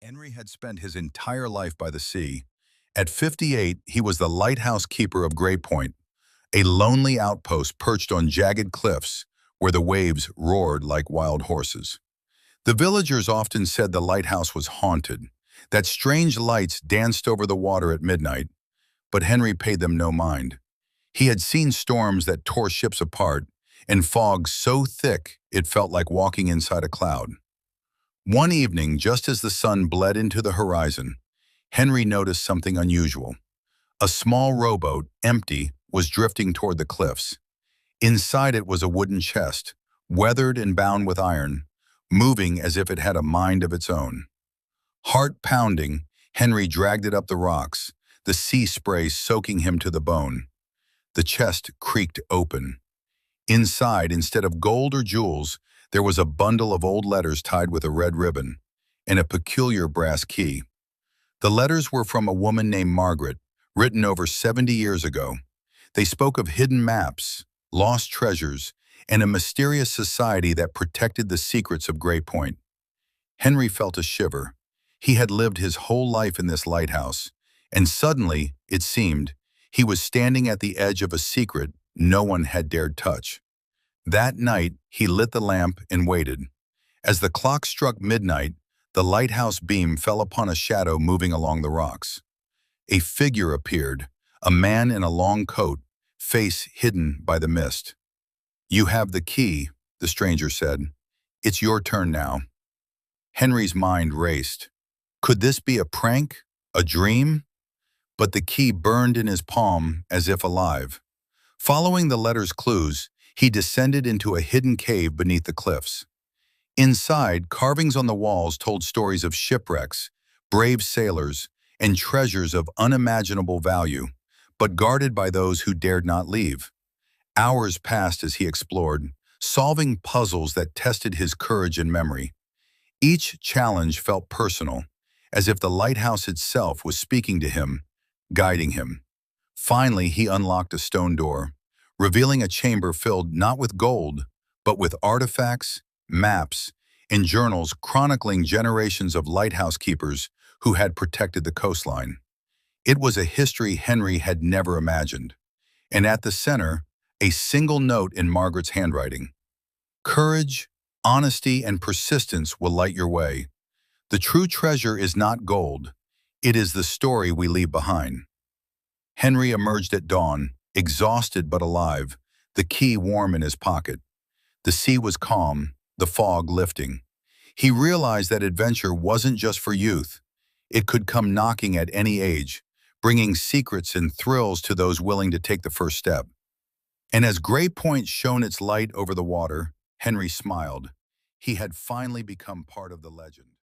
Henry had spent his entire life by the sea. At 58, he was the lighthouse keeper of Grey Point, a lonely outpost perched on jagged cliffs where the waves roared like wild horses. The villagers often said the lighthouse was haunted, that strange lights danced over the water at midnight, but Henry paid them no mind. He had seen storms that tore ships apart and fog so thick it felt like walking inside a cloud. One evening, just as the sun bled into the horizon, Henry noticed something unusual. A small rowboat, empty, was drifting toward the cliffs. Inside it was a wooden chest, weathered and bound with iron, moving as if it had a mind of its own. Heart pounding, Henry dragged it up the rocks, the sea spray soaking him to the bone. The chest creaked open. Inside, instead of gold or jewels, there was a bundle of old letters tied with a red ribbon and a peculiar brass key. The letters were from a woman named Margaret, written over 70 years ago. They spoke of hidden maps, lost treasures, and a mysterious society that protected the secrets of Grey Point. Henry felt a shiver. He had lived his whole life in this lighthouse, and suddenly, it seemed, he was standing at the edge of a secret no one had dared touch. That night, he lit the lamp and waited. As the clock struck midnight, the lighthouse beam fell upon a shadow moving along the rocks. A figure appeared, a man in a long coat, face hidden by the mist. "You have the key," the stranger said. "It's your turn now." Henry's mind raced. Could this be a prank? A dream? But the key burned in his palm as if alive. Following the letter's clues, he descended into a hidden cave beneath the cliffs. Inside, carvings on the walls told stories of shipwrecks, brave sailors, and treasures of unimaginable value, but guarded by those who dared not leave. Hours passed as he explored, solving puzzles that tested his courage and memory. Each challenge felt personal, as if the lighthouse itself was speaking to him, guiding him. Finally, he unlocked a stone door, revealing a chamber filled not with gold, but with artifacts, maps, and journals chronicling generations of lighthouse keepers who had protected the coastline. It was a history Henry had never imagined. And at the center, a single note in Margaret's handwriting. "Courage, honesty, and persistence will light your way. The true treasure is not gold. It is the story we leave behind." Henry emerged at dawn, exhausted but alive, the key warm in his pocket. The sea was calm, the fog lifting. He realized that adventure wasn't just for youth. It could come knocking at any age, bringing secrets and thrills to those willing to take the first step. And as Grey Point shone its light over the water, Henry smiled. He had finally become part of the legend.